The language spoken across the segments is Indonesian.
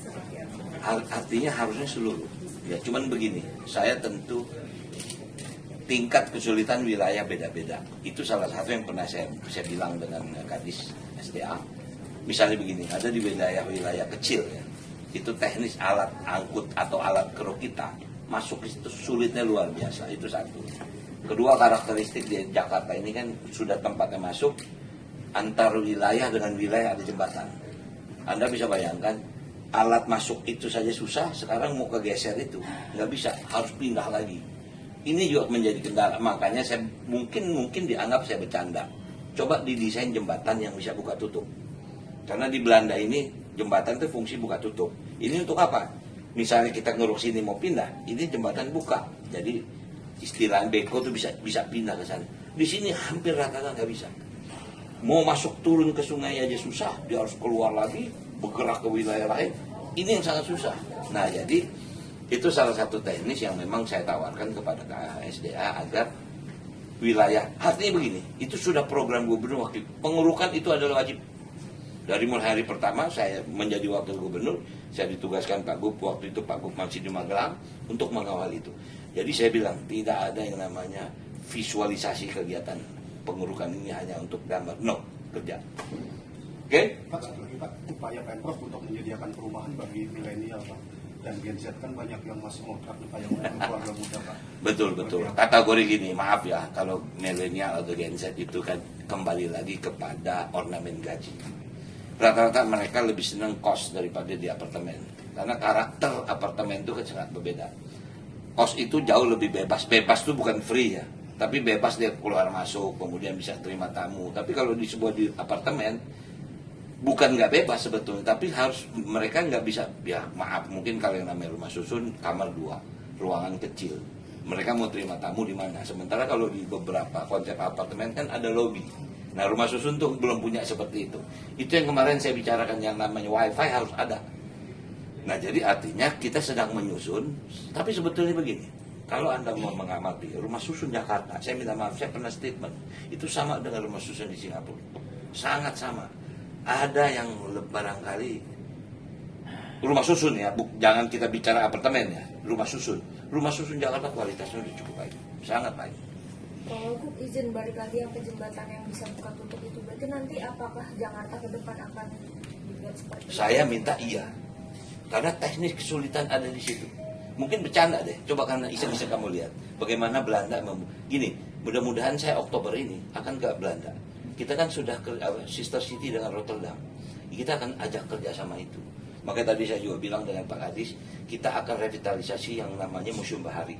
seperti apa? Artinya harusnya seluruh. Ya, cuman begini, saya tentu tingkat kesulitan wilayah beda-beda. Itu salah satu yang pernah saya bilang dengan Kadis SDA. Misalnya begini, ada di wilayah kecil ya, itu teknis alat angkut atau alat keruk kita masuk itu sulitnya luar biasa. Itu satu. Kedua, karakteristik di Jakarta ini kan sudah tempatnya masuk antar wilayah dengan wilayah ada jembatan. Anda bisa bayangkan alat masuk itu saja susah, sekarang mau kegeser itu nggak bisa, harus pindah lagi. Ini juga menjadi kendala, makanya saya mungkin dianggap saya bercanda. Coba didesain jembatan yang bisa buka tutup. Karena di Belanda ini jembatan itu fungsi buka tutup. Ini untuk apa? Misalnya kita ngeruk sini mau pindah, ini jembatan buka. Jadi istilah beko itu bisa pindah ke sana. Di sini hampir rata-rata nggak bisa. Mau masuk turun ke sungai aja susah, dia harus keluar lagi, bergerak ke wilayah lain. Ini yang sangat susah. Nah, jadi itu salah satu teknis yang memang saya tawarkan kepada KSDA agar wilayah, artinya begini, itu sudah program gubernur waktu itu. Pengurukan itu adalah wajib. Dari mulai hari pertama saya menjadi wakil gubernur, saya ditugaskan Pak Gub, waktu itu Pak Gub masih di Magelang, untuk mengawal itu. Jadi saya bilang, tidak ada yang namanya visualisasi kegiatan pengurukan ini hanya untuk gambar, no, kerja. Oke? Pak, satu lagi Pak, upaya Pemprov untuk menyediakan perumahan bagi milenial Pak, dan Gen Z kan banyak yang masih ngontrak Pak, yang keluarga muda Pak. Betul. Kategori gini, maaf ya, kalau milenial atau Gen Z itu kan kembali lagi kepada ornamen gaji. Rata-rata mereka lebih senang kos daripada di apartemen, karena karakter apartemen itu kan sangat berbeda. Kos itu jauh lebih bebas itu bukan free ya, tapi bebas dia keluar masuk, kemudian bisa terima tamu. Tapi kalau di sebuah di apartemen, bukan nggak bebas sebetulnya, tapi harus mereka nggak bisa, ya maaf, mungkin kalau yang namanya rumah susun, kamar 2, ruangan kecil. Mereka mau terima tamu di mana? Sementara kalau di beberapa konsep apartemen kan ada lobby. Nah, rumah susun tuh belum punya seperti itu. Itu yang kemarin saya bicarakan, yang namanya wifi harus ada. Nah, jadi artinya kita sedang menyusun, tapi sebetulnya begini. Kalau Anda mau mengamati rumah susun Jakarta, saya minta maaf, saya pernah statement, itu sama dengan rumah susun di Singapura. Sangat sama. Ada yang barangkali rumah susun ya, jangan kita bicara apartemen ya, rumah susun. Rumah susun Jakarta kualitasnya sudah cukup baik, sangat baik. Kalau aku izin balik lagi yang ke jembatan yang bisa buka tutup itu, berarti nanti apakah Jakarta ke depan akan dibuat seperti itu? Saya minta iya, karena teknis kesulitan ada di situ. Mungkin bercanda deh, coba karena iseng-iseng kamu lihat bagaimana Belanda gini. Mudah-mudahan saya Oktober ini akan ke Belanda. Kita kan sudah ke sister city dengan Rotterdam. Kita akan ajak kerjasama itu. Makanya tadi saya juga bilang dengan Pak Kadis, kita akan revitalisasi yang namanya Museum Bahari.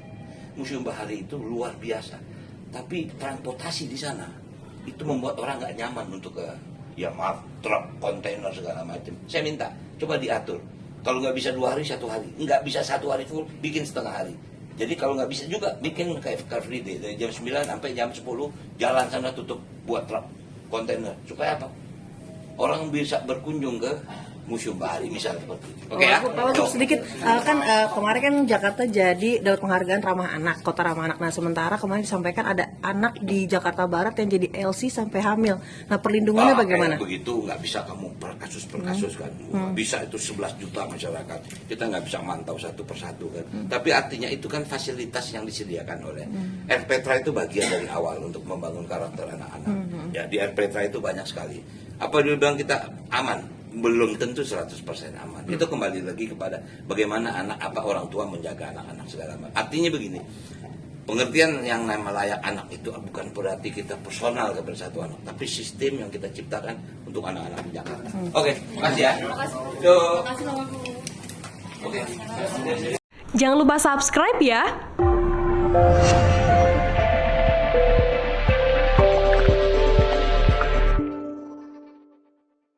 Museum Bahari itu luar biasa. Tapi transportasi di sana itu membuat orang nggak nyaman untuk ke, ya maaf, truk, kontainer segala macam. Saya minta coba diatur. Kalau nggak bisa 2 hari, 1 hari. Nggak bisa 1 hari full, bikin setengah hari. Jadi kalau nggak bisa juga bikin kayak Car Free Day dari jam 9 sampai jam 10 jalan sana tutup buat truk, kontainer. Supaya apa? Orang bisa berkunjung ke Museum Bahari misalnya seperti itu. Oke ya? Pak Wagub sedikit, kan kemarin kan Jakarta jadi dapat penghargaan ramah anak, kota ramah anak. Nah sementara kemarin disampaikan ada anak di Jakarta Barat yang jadi LC sampai hamil. Nah perlindungannya bagaimana? Begitu nggak bisa kamu per kasus kan, nggak bisa itu 11 juta masyarakat. Kita nggak bisa mantau satu persatu kan. Tapi artinya itu kan fasilitas yang disediakan oleh RPTRA, itu bagian dari awal untuk membangun karakter anak-anak. Ya di RPTRA itu banyak sekali. Apa dia bilang kita aman? Belum tentu 100% aman. Itu kembali lagi kepada bagaimana orang tua menjaga anak-anak segala macam. Artinya begini, pengertian yang nama layak anak itu bukan berarti kita personal kepada satu anak, tapi sistem yang kita ciptakan untuk anak-anak di Jakarta. Oke, makasih ya. Terima kasih. Yo. Terima kasih Pak Wagub. Oke. Jangan lupa subscribe ya.